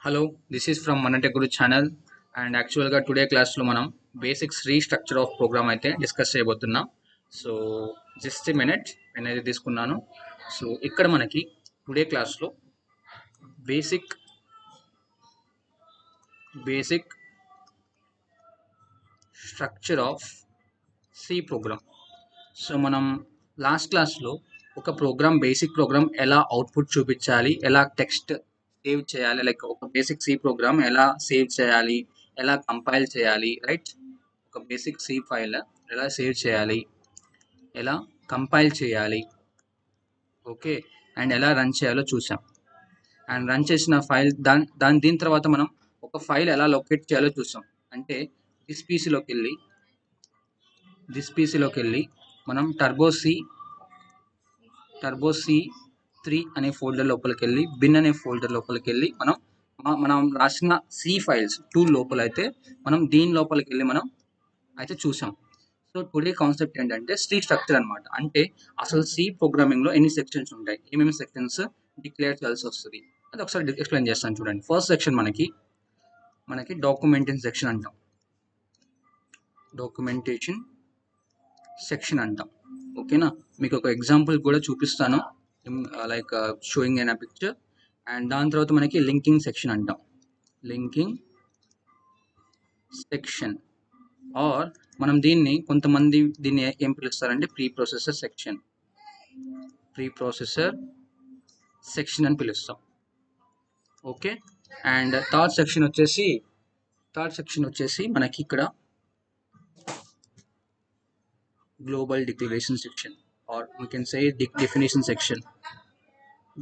Hello, this is from మన tech guru channel. And యాక్చువల్గా today క్లాస్లో మనం బేసిక్స్ రీస్ట్రక్చర్ ఆఫ్ ప్రోగ్రామ్ అయితే డిస్కస్ చేయబోతున్నాం. సో జస్ట్ మినిట్ నేను అయితే తీసుకున్నాను. సో ఇక్కడ మనకి టుడే క్లాస్లో basic basic structure of C program. So మనం లాస్ట్ క్లాస్లో ఒక ప్రోగ్రామ్ బేసిక్ ప్రోగ్రామ్ ఎలా అవుట్పుట్ చూపించాలి, ఎలా టెక్స్ట్ సేవ్ చేయాలి, లైక్ ఒక బేసిక్ సి ప్రోగ్రామ్ ఎలా సేవ్ చేయాలి, ఎలా కంపైల్ చేయాలి, రైట్? ఒక బేసిక్ సి ఫైల్ ఎలా సేవ్ చేయాలి, ఎలా కంపైల్ చేయాలి, ఓకే, అండ్ ఎలా రన్ చేయాలో చూసాం. అండ్ రన్ చేసిన ఫైల్ దీని తర్వాత మనం ఒక ఫైల్ ఎలా లొకేట్ చేయాలో చూసాం. అంటే దిస్ పీసీలోకి వెళ్ళి మనం టర్బో సి 3 అనే ఫోల్డర్ లోపలికి వెళ్ళి బిన్ అనే ఫోల్డర్ లోపలికి వెళ్ళి మనం రాసిన సి ఫైల్స్ టూల్ లోపల అయితే మనం దీని లోపలికి వెళ్ళి మనం అయితే చూసాం. సో టుడే కాన్సెప్ట్ ఏంటంటే సి స్ట్రక్చర్ అనమాట. అంటే అసలు సి ప్రోగ్రామింగ్లో ఎన్ని సెక్షన్స్ ఉంటాయి, ఏమేమి సెక్షన్స్ డిక్లేర్ చేయాల్సి వస్తుంది, అది ఒకసారి ఎక్స్ప్లెయిన్ చేస్తాను చూడండి. ఫస్ట్ సెక్షన్ మనకి డాక్యుమెంటేషన్ సెక్షన్ అంటాం. డాక్యుమెంటేషన్ సెక్షన్ అంటాం, ఓకేనా? మీకు ఒక ఎగ్జాంపుల్ కూడా చూపిస్తాను, like showing an picture. And దాని తర్వాత మనకి లింకింగ్ సెక్షన్ అంటాం. లింకింగ్ సెక్షన్ ఆర్ మనం కొంతమంది దీన్ని ఏం పిలుస్తారంటే ప్రీ ప్రాసెసర్ సెక్షన్ అని పిలుస్తాం, ఓకే. అండ్ థర్డ్ సెక్షన్ వచ్చేసి మనకి ఇక్కడ global declaration section, or we can say definition section.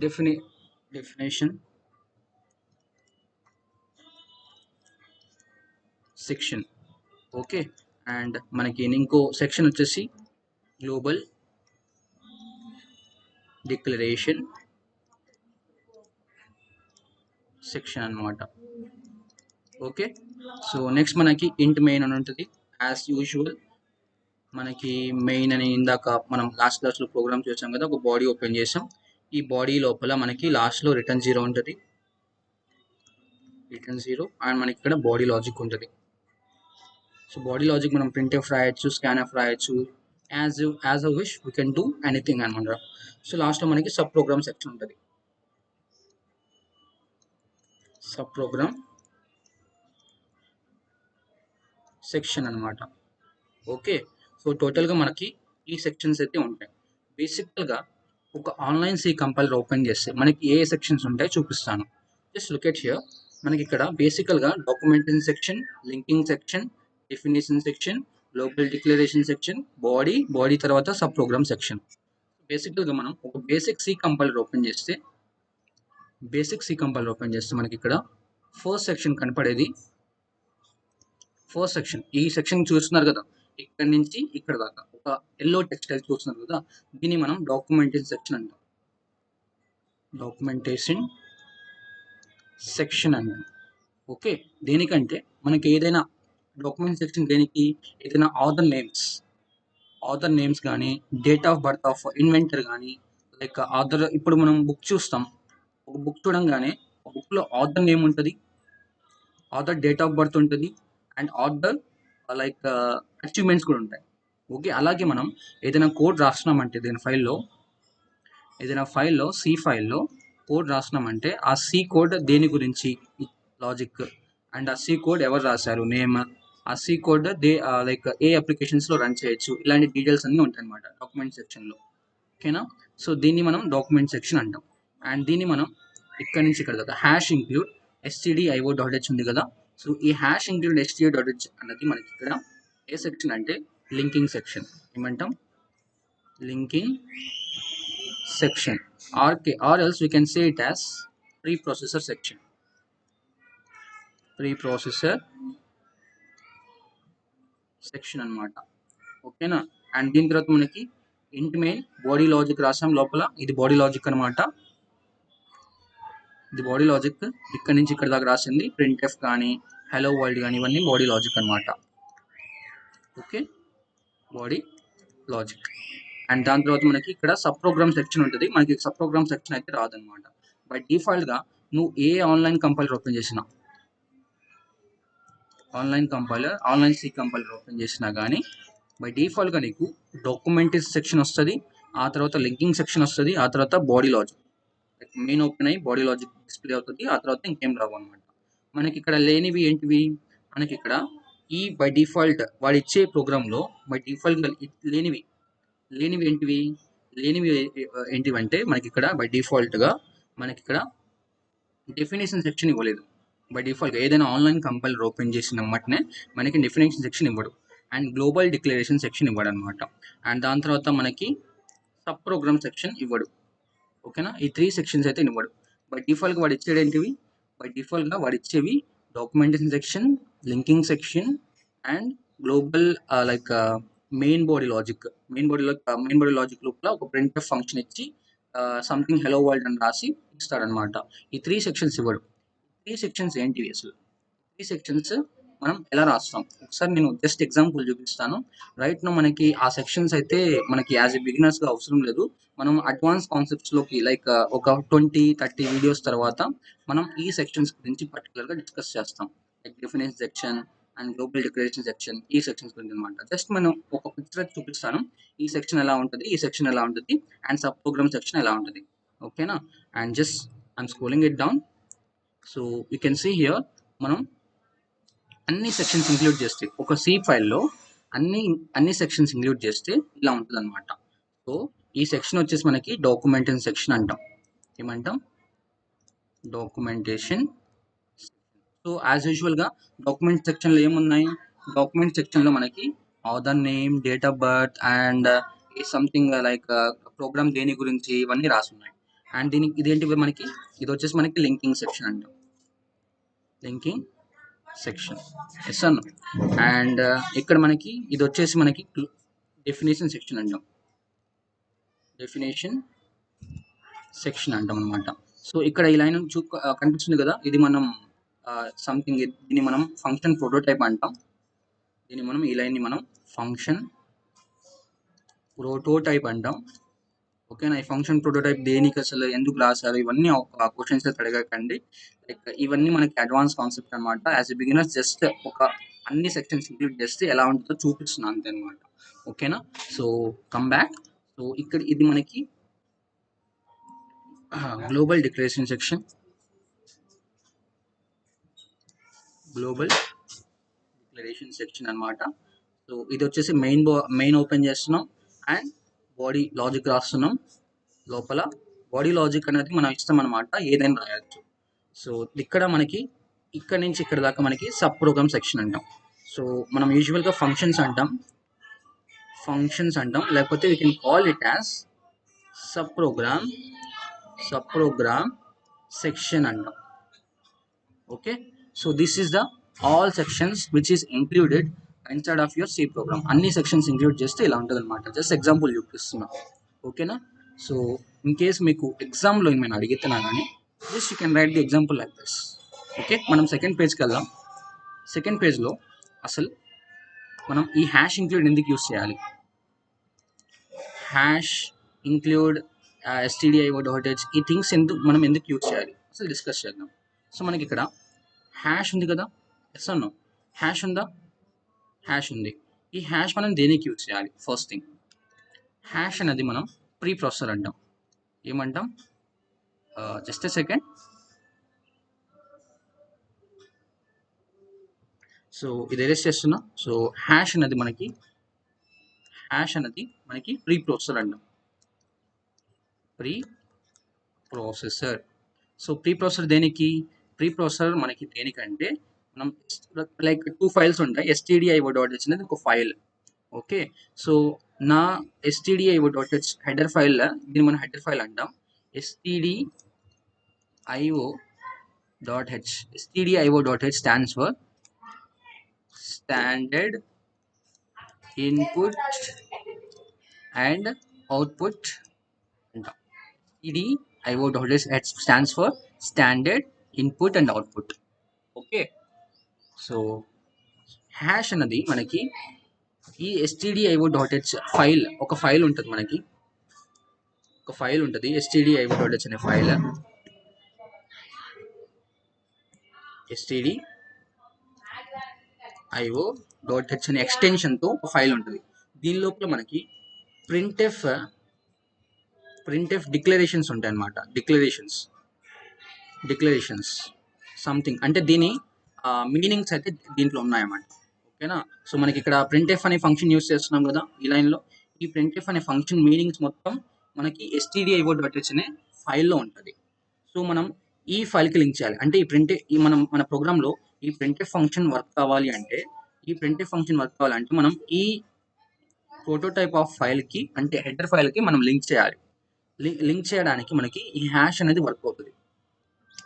Definition section, okay. And మనకి ఇంకో సెక్షన్ వచ్చేసి గ్లోబల్ డిక్లరేషన్ సెక్షన్ అన్నమాట, ఓకే. సో నెక్స్ట్ మనకి ఇంట్ మెయిన్ అని ఉంటుంది. యాజ్ యూజువల్ మనకి మెయిన్ అని ఇందాక మనం లాస్ట్ క్లాస్లో ప్రోగ్రామ్ చేసాం కదా, ఒక బాడీ ఓపెన్ చేసాం. ఈ బాడీ లోపల మనకి లాస్ట్లో రిటర్న్ 0 ఉంటుంది, అండ్ మనకి ఇక్కడ బాడీ లాజిక్ ఉంటుంది. సో బాడీ లాజిక్ మనం printf రాయొచ్చు, scanf రాయొచ్చు, as a wish we can do anything అనమాట. సో లాస్ట్లో మనకి సబ్ ప్రోగ్రామ్ సెక్షన్ ఉంటుంది, సబ్ ప్రోగ్రామ్ సెక్షన్ అనమాట, ఓకే. సో టోటల్గా మనకి ఈ సెక్షన్స్ అయితే ఉంటాయి. బేసికల్గా ఒక ఆన్లైన్ సి కంపైలర్ ఓపెన్ చేస్తే మనకి ఏ సెక్షన్స్ ఉంటాయో చూపిస్తాను. Just look at here. మనకి ఇక్కడ బేసికల్గా documentation section, linking section, definition section, global declaration section, body తర్వాత సబ్ ప్రోగ్రామ్ సెక్షన్. బేసికల్గా మనం ఒక బేసిక్ సి కంపైలర్ ఓపెన్ చేస్తే మనకి ఇక్కడ ఫస్ట్ సెక్షన్ కనపడేది. ఫస్ట్ సెక్షన్, ఈ సెక్షన్ చూస్తున్నారు కదా, ఇక్కడ నుంచి ఇక్కడ దాకా ఒక ఎల్లో టెక్స్టైల్ చూస్తున్నారు కదా, దీన్ని మనం డాక్యుమెంటేషన్ సెక్షన్ అంటాం. డాక్యుమెంటేషన్ సెక్షన్ అంటాం, ఓకే. దేనికంటే మనకి ఏదైనా డాక్యుమెంట్ సెక్షన్ దేనికి, ఏదైనా ఆథర్ నేమ్స్ కానీ, date of birth of inventor కానీ, లైక్ ఆథర్. ఇప్పుడు మనం బుక్ చూస్తాం, ఒక బుక్ చూడంగానే బుక్లో ఆథర్ నేమ్ ఉంటుంది, ఆథర్ డేట్ ఆఫ్ బర్త్ ఉంటుంది, అండ్ ఆథర్ లైక్ అచీవ్మెంట్స్ కూడా ఉంటాయి, ఓకే. అలాగే మనం ఏదైనా కోడ్ రాస్తున్నామంటే ఏదైనా ఫైల్లో సి ఫైల్లో కోడ్ రాస్తున్నామంటే ఆ సి కోడ్ దేని గురించి, లాజిక్, అండ్ ఆ సి కోడ్ ఎవరు రాశారు, నేమ్, ఆ సి కోడ్ లైక్ ఏ అప్లికేషన్స్లో రన్ చేయొచ్చు, ఇలాంటి డీటెయిల్స్ అన్నీ ఉంటాయి అన్నమాట డాక్యుమెంట్ సెక్షన్లో, ఓకేనా. సో దీన్ని మనం డాక్యుమెంట్ సెక్షన్ అంటాం. అండ్ దీన్ని మనం ఇక్కడ నుంచి ఇక్కడ దాకా హ్యాష్ ఇంక్లూడ్ stdio.h ఉంది కదా. సో ఈ హ్యాష్ ఇంక్లూడ్ stdio.h అన్నది మనకి ఇక్కడ ఏ సెక్షన్ అంటే లింకింగ్ సెక్షన్. ఏమంటాం? Linking section, or else we can say it as preprocessor section. preprocessor section అన్నమాట, ఓకేనా. అండ్ దీని తర్వాత మనకి ఇంట్ మెయిన్ బాడీ లాజిక్ రాసాం లోపల, ఇది బాడీ లాజిక్ అనమాట. ఇది బాడీ లాజిక్, ఇక్కడ నుంచి ఇక్కడ దాకా రాసింది printf కానీ, హలో వరల్డ్ కానీ, ఇవన్నీ బాడీ లాజిక్ అనమాట, ఓకే. Body logic. అండ్ దాని తర్వాత మనకి ఇక్కడ సబ్ ప్రోగ్రామ్ సెక్షన్ ఉంటుంది. మనకి సబ్ ప్రోగ్రామ్ సెక్షన్ అయితే రాదనమాట. బై డిఫాల్ట్గా నువ్వు ఏ ఆన్లైన్ కంపైలర్ ఓపెన్ చేసినా, ఆన్లైన్ సి కంపైలర్ ఓపెన్ చేసినా కానీ బై డిఫాల్ట్గా నీకు డాక్యుమెంటేషన్ సెక్షన్ వస్తుంది, ఆ తర్వాత లింకింగ్ సెక్షన్ వస్తుంది, ఆ తర్వాత బాడీ లాజిక్ మెయిన్ ఓపెన్ అయ్యి బాడీ లాజిక్ డిస్ప్లే అవుతుంది, ఆ తర్వాత ఇంకేం రావు అనమాట. మనకి ఇక్కడ లేనివి ఏంటివి, మనకి ఇక్కడ ఈ బై డిఫాల్ట్ వాడు ఇచ్చే ప్రోగ్రాంలో బై డిఫాల్ట్ లేనివి లేనివి ఏంటివి లేనివి ఏంటివంటే మనకి ఇక్కడ బై డిఫాల్ట్గా మనకి ఇక్కడ డెఫినేషన్ సెక్షన్ ఇవ్వలేదు. బై డిఫాల్ట్గా ఏదైనా ఆన్లైన్ కంపైలర్ ఓపెన్ చేసిన వెంటనే మనకి డెఫినేషన్ సెక్షన్ ఇవ్వడు, అండ్ గ్లోబల్ డిక్లరేషన్ సెక్షన్ ఇవ్వడు అనమాట. అండ్ దాని తర్వాత మనకి సబ్ ప్రోగ్రామ్ సెక్షన్ ఇవ్వడు. ఓకేనా, ఈ 3 సెక్షన్స్ అయితే ఇవ్వడు. బై డిఫాల్ట్గా వాడు ఇచ్చేది ఏంటివి, బై డిఫాల్ట్గా వాడు ఇచ్చేవి documentation section, linking section and global like main body logic లోపల ఒక ప్రింట్ఎఫ్ ఫంక్షన్ ఇచ్చి సంథింగ్ హెలో వరల్డ్ అని రాసి ఇస్తాడనమాట. ఈ 3 సెక్షన్స్ ఇవ్వడు. 3 సెక్షన్స్ ఏంటివి అసలు, 3 సెక్షన్స్ మనం ఎలా రాస్తాం ఒకసారి నేను జస్ట్ ఎగ్జాంపుల్ చూపిస్తాను. రైట్ నో మనకి ఆ సెక్షన్స్ అయితే మనకి యాజ్ ఎ బిగినర్స్గా అవసరం లేదు. మనం అడ్వాన్స్ కాన్సెప్ట్స్లోకి లైక్ ఒక 20-30 వీడియోస్ తర్వాత మనం ఈ సెక్షన్స్ గురించి పర్టికులర్గా డిస్కస్ చేస్తాం. Like definition section and global declaration section, ఈ సెక్షన్స్ గురించి అనమాట. జస్ట్ మనం ఒక పిక్చర్ చూపిస్తాను, ఈ సెక్షన్ ఎలా ఉంటుంది, ఈ సెక్షన్ ఎలా ఉంటుంది, అండ్ సబ్ ప్రోగ్రామ్ సెక్షన్ ఎలా ఉంటుంది. ఓకేనా, and just I'm scrolling it down. So you can see here మనం అన్ని సెక్షన్స్ ఇంక్లూడ్ చేస్తే ఒక సి ఫైల్లో అన్ని సెక్షన్స్ ఇంక్లూడ్ చేస్తే ఇలా ఉంటుంది అనమాట. సో ఈ సెక్షన్ వచ్చేసి మనకి డాక్యుమెంటేషన్ సెక్షన్ అంటాం. ఏమంటాం, డాక్యుమెంటేషన్. సో యాజ్ యూజువల్గా డాక్యుమెంట్ సెక్షన్లో ఏమున్నాయి, డాక్యుమెంట్ సెక్షన్లో మనకి author name, date of birth and something like program దేని గురించి ఇవన్నీ రాసున్నాయి. అండ్ దీనికి ఇదేంటి మనకి, ఇది వచ్చేసి మనకి లింకింగ్ సెక్షన్ అంటాం, లింకింగ్ సెక్షన్. ఎస్ అన్న. అండ్ ఇక్కడ మనకి ఇది వచ్చేసి మనకి డెఫినేషన్ సెక్షన్ అంటాం, డెఫినేషన్ సెక్షన్ అంటాం అనమాట. సో ఇక్కడ ఈ లైన్ కనిపిస్తుంది కదా, ఇది మనం సంథింగ్ దీన్ని మనం ఫంక్షన్ ప్రోటోటైప్ అంటాం. దీన్ని మనం ఈ లైన్ని మనం ఫంక్షన్ ప్రోటోటైప్ అంటాం. ఓకేనా, ఈ ఫంక్షన్ ప్రోటోటైప్ దేనికి అసలు ఎందుకు రాశారు ఇవన్నీ క్వశ్చన్స్ అయితే అడగకండి. లైక్ ఇవన్నీ మనకి అడ్వాన్స్ కాన్సెప్ట్ అనమాట. యాజ్ ఎ బిగినర్ జస్ట్ ఒక అన్ని సెక్షన్స్ ఇంక్లూడ్ చేస్తే ఎలా ఉంటుందో చూపిస్తున్నాను అంతే అనమాట. ఓకేనా, సో కమ్ బ్యాక్. సో ఇక్కడ ఇది మనకి global declaration section, global declaration section అనమాట. సో ఇది వచ్చేసి మెయిన్ ఓపెన్ చేస్తున్నాం అండ్ బాడీ లాజిక్ రాస్తున్నాం. లోపల బాడీ లాజిక్ అనేది మనం ఇష్టం అనమాట, ఏదైనా రాయొచ్చు. సో ఇక్కడ మనకి ఇక్కడ నుంచి ఇక్కడ దాకా మనకి సబ్ ప్రోగ్రామ్ సెక్షన్ అంటాం. సో మనం యూజువల్గా ఫంక్షన్స్ అంటాం, లేకపోతే we can call it as sub program section అంటాం. Okay, so this is the all sections which is included inside of your C program. అన్ని సెక్షన్స్ ఇంక్లూడ్ చేస్తే ఇలా ఉంటుంది అనమాట. జస్ట్ ఎగ్జాంపుల్ చూపిస్తున్నా. ఓకేనా, సో ఇన్ కేస్ మీకు ఎగ్జామ్లో నేను అడిగితున్నా కానీ just you can write the example like this. Okay, మనం సెకండ్ పేజ్కి వెళ్దాం. సెకండ్ పేజ్లో అసలు మనం ఈ హ్యాష్ ఇంక్లూడ్ ఎందుకు యూస్ చేయాలి, హ్యాష్ ఇంక్లూడ్ stdio.h ఈ థింగ్స్ మనం ఎందుకు యూజ్ చేయాలి అసలు డిస్కస్ చేద్దాం. సో మనకి ఇక్కడ హ్యాష్ ఉంది కదా, ఎస్ అన్నో హ్యాష్ ఉందా, హ్యాష్ ఉంది. ఈ హ్యాష్ మనం దేనికి యూజ్ చేయాలి, ఫస్ట్ థింగ్ హ్యాష్ అనేది మనం ప్రీ ప్రాసెసర్ అంటాం. ఏమంటాం, జస్ట్ ఎ సెకండ్. సో ఇది ఎరేస్ చేస్తున్నా. సో హ్యాష్ అనేది మనకి ప్రీ ప్రాసెసర్ అంటాం, pre processor. So pre processor దేనికి, ప్రీ ప్రాసెసర్ మనకి దేనికంటే మనం లైక్ 2 ఫైల్స్ ఉంటాయి. stdio.h అనేది ఒక ఫైల్. ఓకే, సో నా stdio.h హెడర్ ఫైల్, దీన్ని మనం హెడర్ ఫైల్ అంటాం. stdio.h stands for standard input and output అంటాం. stdio.h stands for standard input and output. Okay, so hash అన్నది మనకి ఈ stdio.h ఫైల్, ఒక ఫైల్ ఉంటుంది మనకి, ఒక ఫైల్ ఉంటుంది stdio.h అనే ఫైల్. stdio.h అనే ఎక్స్టెన్షన్తో ఒక ఫైల్ ఉంటుంది. దీని లోపల మనకి ప్రింట్ఎఫ్ డిక్లరేషన్స్ ఉంటాయి అన్నమాట. డిక్లరేషన్స్ సంథింగ్ అంటే దీని మీనింగ్స్ అయితే దీంట్లో ఉన్నాయన్నమాట. ఓకేనా. సో మనకి ఇక్కడ ప్రింట్ఎఫ్ అనే ఫంక్షన్ యూస్ చేస్తున్నాం కదా ఈ లైన్లో. ఈ ప్రింట్ఎఫ్ అనే ఫంక్షన్ మీనింగ్స్ మొత్తం మనకి stdio.h అనే ఫైల్లో ఉంటుంది. సో మనం ఈ ఫైల్కి లింక్ చేయాలి. అంటే ఈ మన ప్రోగ్రాంలో ఈ ప్రింట్ఎఫ్ ఫంక్షన్ వర్క్ కావాలి అంటే మనం ఈ ప్రోటోటైప్ ఆఫ్ ఫైల్కి అంటే హెడర్ ఫైల్కి మనం లింక్ చేయాలి. లింక్ చేయడానికి మనకి ఈ హ్యాష్ అనేది వర్క్ అవుతుంది.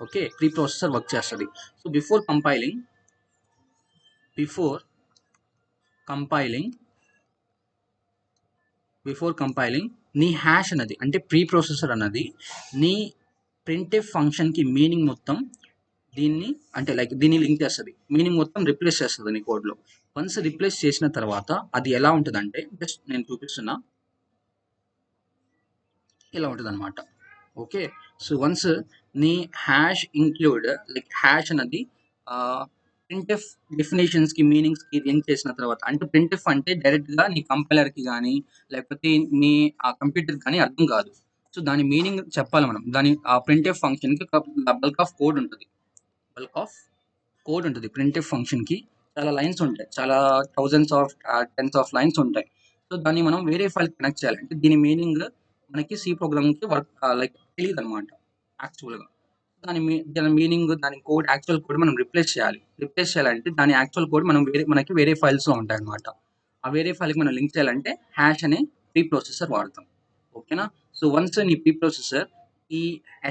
ఓకే, ప్రీ ప్రాసెసర్ వర్క్ చేస్తుంది. సో బిఫోర్ కంపైలింగ్ నీ హ్యాష్ అన్నది అంటే ప్రీ ప్రాసెసర్ అన్నది నీ ప్రింట్ఎఫ్ ఫంక్షన్కి మీనింగ్ మొత్తం దీన్ని లింక్ చేస్తుంది. మీనింగ్ మొత్తం రిప్లేస్ చేస్తుంది నీ కోడ్లో. వన్స్ రిప్లేస్ చేసిన తర్వాత అది ఎలా ఉంటుందంటే జస్ట్ నేను చూపిస్తున్నా, ఇలా ఉంటుంది అనమాట. ఓకే, సో వన్స్ నీ హ్యాష్ హ్యాష్ అన్నది ప్రింట్ఎఫ్ డెఫినేషన్స్కి మీనింగ్స్కి లింక్ చేసిన తర్వాత, అంటే ప్రింట్ఎఫ్ అంటే డైరెక్ట్గా నీ కంపైలర్కి కానీ లేకపోతే నీ కంప్యూటర్కి కానీ అర్థం కాదు. సో దాని మీనింగ్ చెప్పాలి మనం. దాని ఆ ప్రింట్ఎఫ్ ఫంక్షన్కి బల్క్ ఆఫ్ కోడ్ ఉంటుంది. ప్రింట్ఎఫ్ ఫంక్షన్కి చాలా లైన్స్ ఉంటాయి, చాలా టెన్స్ ఆఫ్ లైన్స్ ఉంటాయి. సో దాన్ని మనం వేరే ఫైల్ కనెక్ట్ చేయాలి. అంటే దీని మీనింగ్ మనకి సి ప్రోగ్రామ్కి తెలియదు అనమాట యాక్చువల్గా. దాని మీనింగ్, దాని కోడ్, యాక్చువల్ కోడ్ మనం రిప్లేస్ చేయాలంటే దాని యాక్చువల్ కోడ్ మనకి వేరే ఫైల్స్లో ఉంటాయి అనమాట. ఆ వేరే ఫైల్కి మనం లింక్ చేయాలంటే హ్యాష్ అనే ప్రీ ప్రాసెసర్ వాడతాం. ఓకేనా. సో వన్స్ నీ ప్రీ ప్రాసెసర్ ఈ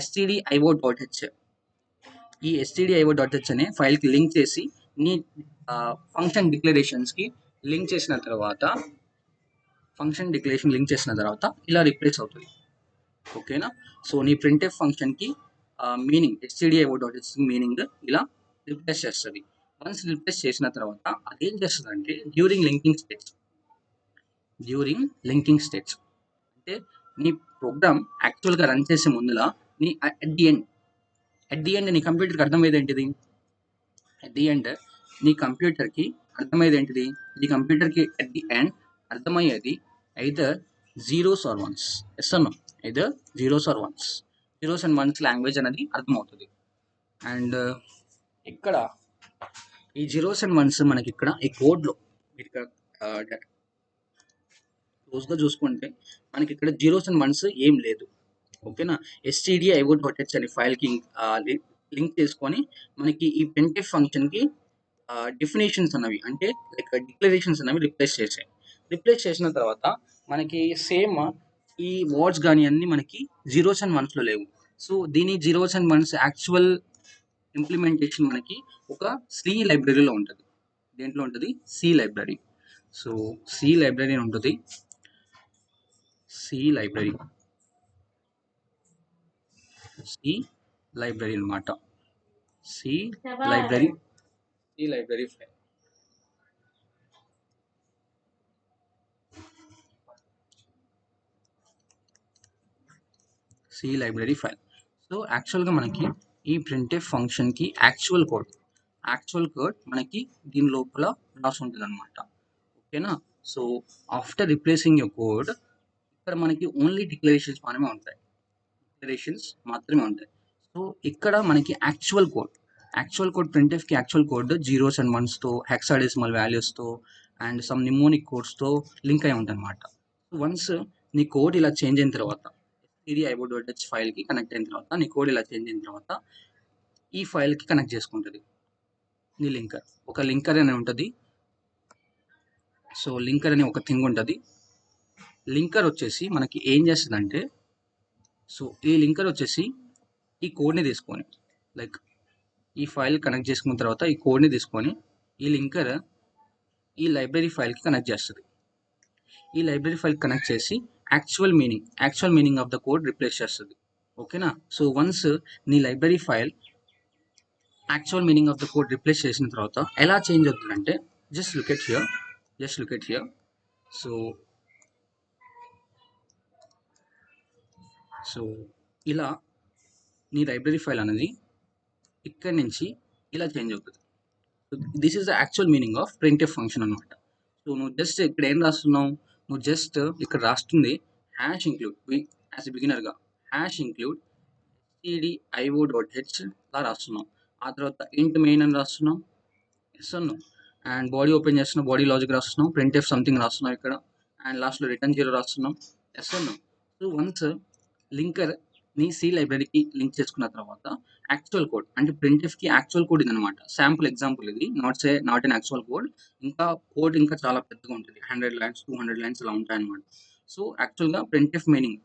stdio.h అనే ఫైల్కి లింక్ చేసి నీ ఫంక్షన్ డిక్లరేషన్స్కి లింక్ చేసిన తర్వాత ఇలా రిప్లేస్ అవుతుంది. ఓకేనా. సో నీ ప్రింట్ఎఫ్ ఫంక్షన్కి మీనింగ్ stdio.h మీనింగ్ ఇలా రిప్లేస్ చేస్తుంది. వన్స్ రిప్లేస్ చేసిన తర్వాత అదేం చేస్తుంది అంటే డ్యూరింగ్ లింకింగ్ స్టేజ్ అంటే నీ ప్రోగ్రామ్ యాక్చువల్గా రన్ చేసే ముందులా నీ అట్ ది ఎండ్ నీ కంప్యూటర్కి అర్థమయ్యేది ఏంటిది? నీ కంప్యూటర్కి అట్ ది ఎండ్ అర్థమయ్యేది either zeros or ones. Yes or no? Either zeros or ones. Zeros and ones language అనేది అర్థమవుతుంది. అండ్ ఇక్కడ ఈ జీరోస్ అండ్ వన్స్ మనకి ఇక్కడ ఈ కోడ్లో మీరు క్లోజ్గా చూసుకుంటే మనకి ఇక్కడ జీరోస్ అండ్ వన్స్ ఏం లేదు. ఓకేనా. stdio.h అనే ఫైల్కి లింక్ చేసుకొని మనకి ఈ ప్రింట్ఎఫ్ ఫంక్షన్కి డెఫినేషన్స్ అన్నవి అంటే డిక్లరేషన్స్ అనేవి రిప్లేస్ చేసిన తర్వాత మనకి సేమ్ ఈ వర్డ్స్ కానీ అన్నీ మనకి జీరోస్ అండ్ వన్స్లో లేవు. సో దీని zeros and ones actual implementation మనకి ఒక సి లైబ్రరీలో ఉంటుంది. దేంట్లో ఉంటుంది? C library. So C library ఉంటుంది. సి లైబ్రరీ అనమాట. C library file. C library file. So యాక్చువల్గా మనకి ఈ ప్రింట్ఎఫ్ ఫంక్షన్కి యాక్చువల్ కోడ్ మనకి దీని లోపల రాసి ఉంటుంది అనమాట. ఓకేనా. So after replacing your code ఇక్కడ మనకి ఓన్లీ డిక్లరేషన్స్ మాత్రమే ఉంటాయి. సో ఇక్కడ మనకి యాక్చువల్ కోడ్ ప్రింట్ఎఫ్కి యాక్చువల్ కోడ్ జీరోస్ అండ్ వన్స్తో, హెక్సాడెసిమల్ వాల్యూస్తో అండ్ సమ్ నిమోనిక్ కోడ్స్తో లింక్ అయి ఉంటుంది అనమాట. వన్స్ నీ కోడ్ ఇలా చేంజ్ అయిన తర్వాత stdio.h ఫైల్కి కనెక్ట్ అయిన తర్వాత నీ కోడ్ ఇలా చేంజ్ అయిన తర్వాత ఈ ఫైల్కి కనెక్ట్ చేసుకుంటుంది నీ ఒక లింకర్ అని ఉంటుంది. సో లింకర్ అనే ఒక థింగ్ ఉంటుంది. లింకర్ వచ్చేసి మనకి ఏం చేస్తుందంటే, సో ఈ లింకర్ వచ్చేసి ఈ కోడ్ని తీసుకొని ఈ ఫైల్ కనెక్ట్ చేసుకున్న తర్వాత ఈ కోడ్ని తీసుకొని ఈ లింకర్ ఈ లైబ్రరీ ఫైల్కి కనెక్ట్ చేస్తుంది. ఈ లైబ్రరీ ఫైల్ కనెక్ట్ చేసి actual meaning of the code replace చేస్తుంది. ఓకేనా. సో వన్స్ నీ library file actual meaning of the code replace చేసిన తర్వాత ఎలా చేంజ్ అవుతుందంటే just look at here. So ఇలా నీ లైబ్రరీ ఫైల్ అనేది ఇక్కడ నుంచి ఇలా చేంజ్ అవుతుంది. This is the actual meaning of printf function అనమాట. సో నువ్వు జస్ట్ ఇక్కడ ఏం రాస్తున్నావు, నువ్వు జస్ట్ ఇక్కడ రాస్తుంది హ్యాష్ ఇంక్లూడ్ యాజ్ ఎ బిగినర్గా హ్యాష్ ఇంక్లూడ్ stdio.h లా రాస్తున్నావు. ఆ తర్వాత ఇంట్ మెయిన్ అని రాస్తున్నావు, ఎస్ అను, అండ్ బాడీ ఓపెన్ చేస్తున్నావు, బాడీ లాజిక్ రాస్తున్నావు, ప్రింట్ ఎఫ్ సంథింగ్ రాస్తున్నావు ఇక్కడ, అండ్ లాస్ట్లో రిటర్న్ జీరో రాస్తున్నావు, ఎస్ అను. సో వన్స్ లింకర్ నీ సి లైబ్రరీకి లింక్ చేసుకున్న తర్వాత యాక్చువల్ కోడ్ అంటే ప్రింట్ ఎఫ్కి యాక్చువల్ కోడ్ ఇది అనమాట. శాంపుల్ ఎగ్జాంపుల్ ఇది, నాట్ ఎన్ యాక్చువల్ కోడ్. ఇంకా కోడ్ ఇంకా చాలా పెద్దగా ఉంటుంది, 100 లైన్స్ 200 లైన్స్ ఇలా ఉంటాయి అనమాట. సో యాక్చువల్గా ప్రింట్ ఎఫ్ మీనింగ్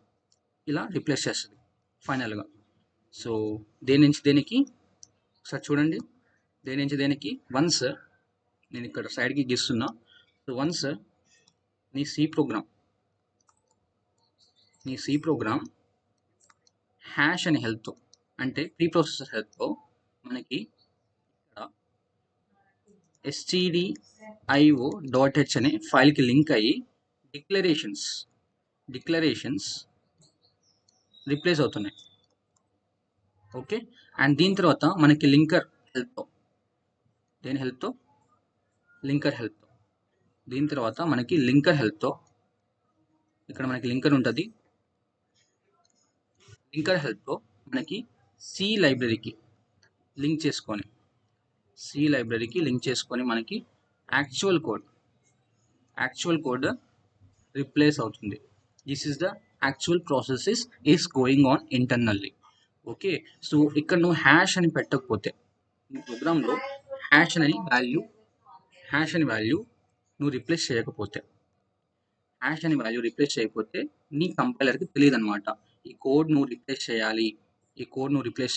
ఇలా రిప్లేస్ చేస్తుంది ఫైనల్గా. సో దేని నుంచి దేనికి ఒకసారి చూడండి, దేని నుంచి దేనికి. వన్స్ నేను ఇక్కడ సైడ్కి గీస్తున్నా. సో వన్స్ నీ సి ప్రోగ్రామ్ హ్యాష్ అని హెల్ప్తో అంటే ప్రీ ప్రాసెసర్ హెల్ప్తో మనకి ఇక్కడ stdio.h అనే ఫైల్కి లింక్ అయ్యి డిక్లరేషన్స్ రిప్లేస్ అవుతున్నాయి. ఓకే, అండ్ దీని తర్వాత మనకి లింకర్ హెల్ప్తో దీని తర్వాత మనకి లింకర్ హెల్ప్తో ఇక్కడ మనకి లింకర్ ఉంటుంది. లింకర్ హెల్ప్తో మనకి సి లైబ్రరీకి లింక్ చేసుకొని మనకి యాక్చువల్ కోడ్ రిప్లేస్ అవుతుంది. This is the actual process is going on internally. Okay, so ఇక్కడ నువ్వు హ్యాష్ అని పెట్టకపోతే నీ ప్రోగ్రాంలో హ్యాష్ అని వాల్యూ నువ్వు రిప్లేస్ చేయకపోతే నీ కంపైలర్కి తెలియదు అనమాట ఈ కోడ్ నువ్వు రిప్లేస్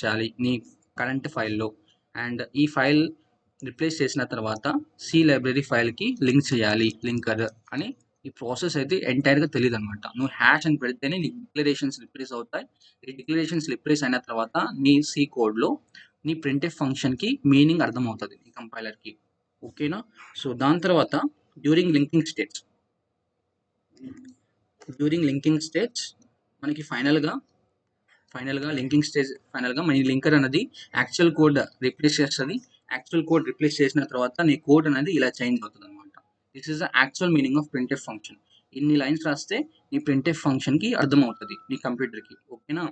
చేయాలి నీ కరెంట్ ఫైల్లో. అండ్ ఈ ఫైల్ రిప్లేస్ చేసిన తర్వాత సి లైబ్రరీ ఫైల్కి లింక్ చేయాలి లింకర్ అని ఈ ప్రాసెస్ అయితే ఎంటైర్గా తెలియదు అనమాట. నువ్వు హ్యాష్ అని పెడితేనే నీ డిక్లరేషన్స్ రిప్లేస్ అవుతాయి. ఈ డిక్లరేషన్స్ రిప్లేస్ అయిన తర్వాత నీ సి కోడ్లో నీ ప్రింట్ఎఫ్ ఫంక్షన్కి మీనింగ్ అర్థమవుతుంది నీ కంపైలర్కి. ఓకేనా. సో దాని తర్వాత డ్యూరింగ్ లింకింగ్ స్టేజ్ మనకి ఫైనల్గా మన లింకర్ అనేది యాక్చువల్ కోడ్ రిప్లేస్ చేస్తుంది. యాక్చువల్ కోడ్ రిప్లేస్ చేసిన తర్వాత నీ కోడ్ అనేది ఇలా చేంజ్ అవుతుంది అనమాట. This is the actual meaning of printf function. ఇన్ని లైన్స్ రాస్తే నీ ప్రింట్ఎఫ్ ఫంక్షన్కి అర్థమవుతుంది నీ కంప్యూటర్కి. ఓకేనా.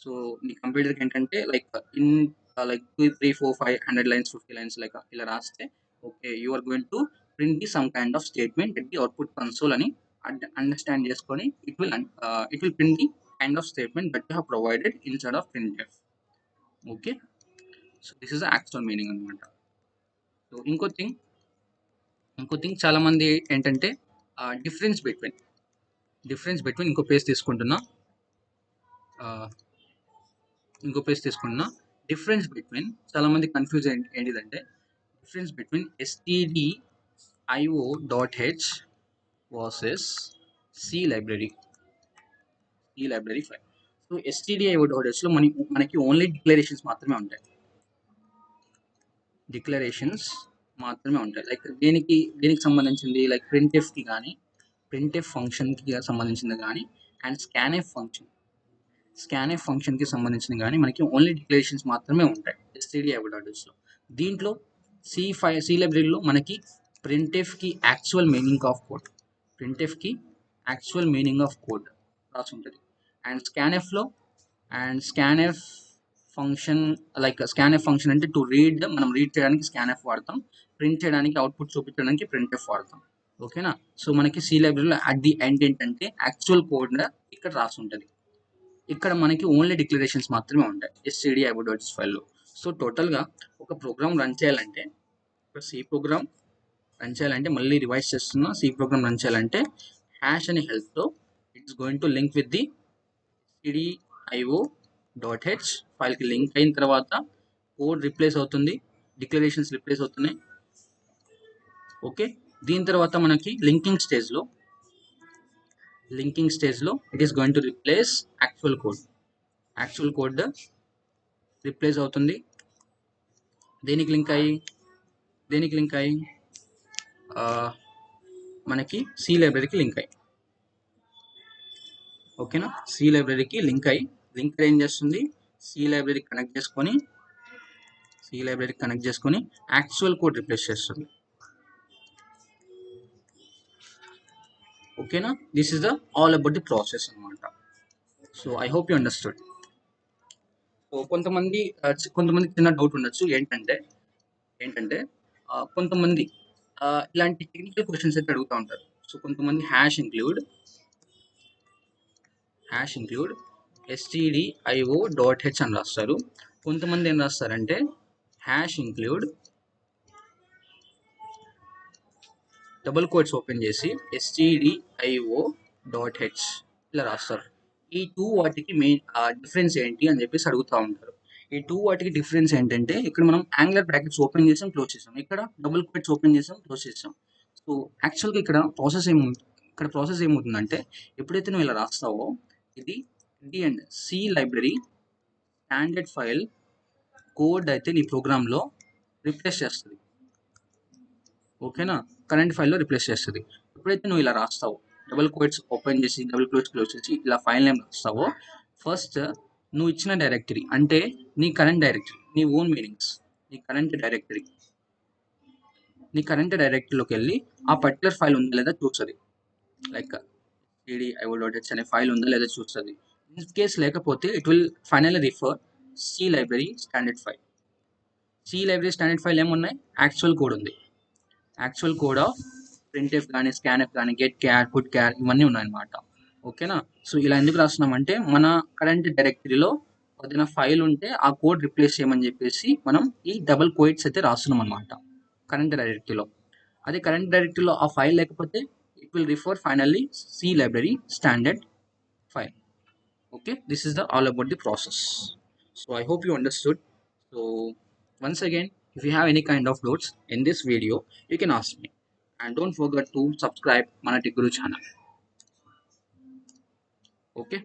సో నీ కంప్యూటర్కి ఏంటంటే లైక్ 2, 3, 4, 5, 100 lines 50 lines లైక్ ఇలా రాస్తే okay you are going to print the some kind of statement at the output console అని అండర్స్టాండ్ చేసుకొని it will print the kind of statement that you have provided inside of printf. Okay, so this is the actual meaning అనమాట. So ఇంకో thing చాలా మంది ఏంటంటే difference between ఇంకో page తీసుకుంటున్నా difference between చాలా మంది కన్ఫ్యూజ్ ఏంటిదంటే difference between stdio.h versus C library file. So stdio.hలో మనకి ఓన్లీ డిక్లరేషన్స్ మాత్రమే ఉంటాయి. లైక్ దేనికి సంబంధించింది, లైక్ ప్రింట్ఎఫ్కి కానీ ప్రింట్ఎఫ్ ఫంక్షన్కి సంబంధించింది కానీ అండ్ స్కాన్ఎఫ్ ఫంక్షన్కి సంబంధించింది కానీ మనకి ఓన్లీ డిక్లరేషన్స్ మాత్రమే ఉంటాయి stdio.hలో. దీంట్లో సి లైబ్రరీలో మనకి ప్రింట్ఎఫ్కి యాక్చువల్ మీనింగ్ ఆఫ్ కోడ్ రాసి ఉంటుంది. అండ్ స్కాన్ఎఫ్ ఫంక్షన్ అంటే టు రీడ్, మనం రీడ్ చేయడానికి స్కాన్ఎఫ్ వాడతాం, ప్రింట్ చేయడానికి అవుట్పుట్ చూపించడానికి ప్రింట్ఎఫ్ వాడతాం. ఓకేనా. సో మనకి సి లైబ్రరీలో అట్ ది ఎండ్ ఏంటంటే యాక్చువల్ కోడ్ ఇక్కడ రాసి ఉంటుంది. ఇక్కడ మనకి ఓన్లీ డిక్లరేషన్స్ మాత్రమే ఉంటాయి stdio.h ఫైల్లో. సో టోటల్గా ఒక ప్రోగ్రామ్ రన్ చేయాలంటే మళ్ళీ రివైజ్ చేస్తున్నా, సి ప్రోగ్రామ్ రన్ చేయాలంటే హ్యాష్ అనే హెల్ప్తో it's going to link with the stdio.h ఫైల్కి లింక్ అయిన తర్వాత కోడ్ రిప్లేస్ అవుతుంది, డిక్లరేషన్స్ రిప్లేస్ అవుతున్నాయి. ఓకే, దీని తర్వాత మనకి లింకింగ్ స్టేజ్లో it is going to replace actual code replace అవుతుంది. దేనికి లింక్ అయ్యి మనకి సి లైబ్రరీకి లింక్ అయ్యి. ఓకేనా. సి లైబ్రరీకి లింకర్ ఏం చేస్తుంది, సి లైబ్రరీ కనెక్ట్ చేసుకొని సి లైబ్రరీ కనెక్ట్ చేసుకొని యాక్చువల్ కోడ్ రిప్లేస్ చేస్తుంది. ఓకేనా, this is the all about the process అనమాట. So I hope you understood. So కొంతమంది చిన్న డౌట్ ఉండొచ్చు, ఏంటంటే కొంతమంది ఇలాంటి టెక్నికల్ క్వశ్చన్స్ అయితే అడుగుతూ ఉంటారు. సో కొంతమంది హ్యాష్ ఇంక్లూడ్ stdio.h అని రాస్తారు. కొంతమంది ఏం రాస్తారంటే hash include double quotes open చేసి stdio.h ఇలా రాస్తారు. ఈ టూ వాటికి మెయిన్ డిఫరెన్స్ ఏంటి అని చెప్పేసి అడుగుతూ ఉంటారు. ఈ టూ వాటికి డిఫరెన్స్ ఏంటంటే ఇక్కడ మనం యాంగులర్ బ్రాకెట్స్ ఓపెన్ చేసాం, క్లోజ్ చేసాం, ఇక్కడ డబుల్ కోట్స్ ఓపెన్ చేసాం, క్లోజ్ చేసాం. సో యాక్చువల్గా ఇక్కడ ప్రాసెస్ ఏమవుతుందంటే ఎప్పుడైతే నువ్వు ఇలా రాస్తావో ఇది and C library standard file code అయితే నీ ప్రోగ్రాంలో రిప్లేస్ చేస్తుంది. ఓకేనా, కరెంట్ ఫైల్లో రిప్లేస్ చేస్తుంది. ఎప్పుడైతే నువ్వు ఇలా రాస్తావో డబుల్ కోట్స్ ఓపెన్ చేసి డబుల్ కోట్స్ క్లోజ్ చేసి ఇలా ఫైల్ నేమ్ రాస్తావో ఫస్ట్ నువ్వు ఇచ్చిన డైరెక్టరీ అంటే నీ కరెంట్ డైరెక్టరీ, నీ ఓన్ మీనింగ్స్, నీ కరెంట్ డైరెక్టరీలోకి వెళ్ళి ఆ పర్టికులర్ ఫైల్ ఉందా లేదా చూస్తుంది. లైక్ stdio.h అనే ఫైల్ ఉందా లేదా చూస్తుంది. ఇన్ కేస్ లేకపోతే it will finally refer C library standard file ఏమున్నాయి, యాక్చువల్ కోడ్ ఉంది, యాక్చువల్ కోడ్ ఆఫ్ ప్రింట్ఎఫ్ కానీ స్కాన్ఎఫ్ కానీ గెట్ క్యార్ పుట్ క్యార్ ఇవన్నీ ఉన్నాయన్నమాట. ఓకేనా, సో ఇలా ఎందుకు రాస్తున్నామంటే మన కరెంట్ డైరెక్టరీలో ఏదైనా ఫైల్ ఉంటే ఆ కోడ్ రిప్లేస్ చేయమని చెప్పేసి మనం ఈ డబుల్ కోట్స్ అయితే రాస్తున్నాం అనమాట కరెంట్ డైరెక్టరీలో. అదే కరెంట్ డైరెక్టరీలో ఆ ఫైల్ లేకపోతే it will refer finally C library standard file. Okay, this is all about the process. So I hope you understood. So once again, if you have any kind of doubts in this video, you can ask me, and don't forget to subscribe Mana Tech Guru channel. Okay.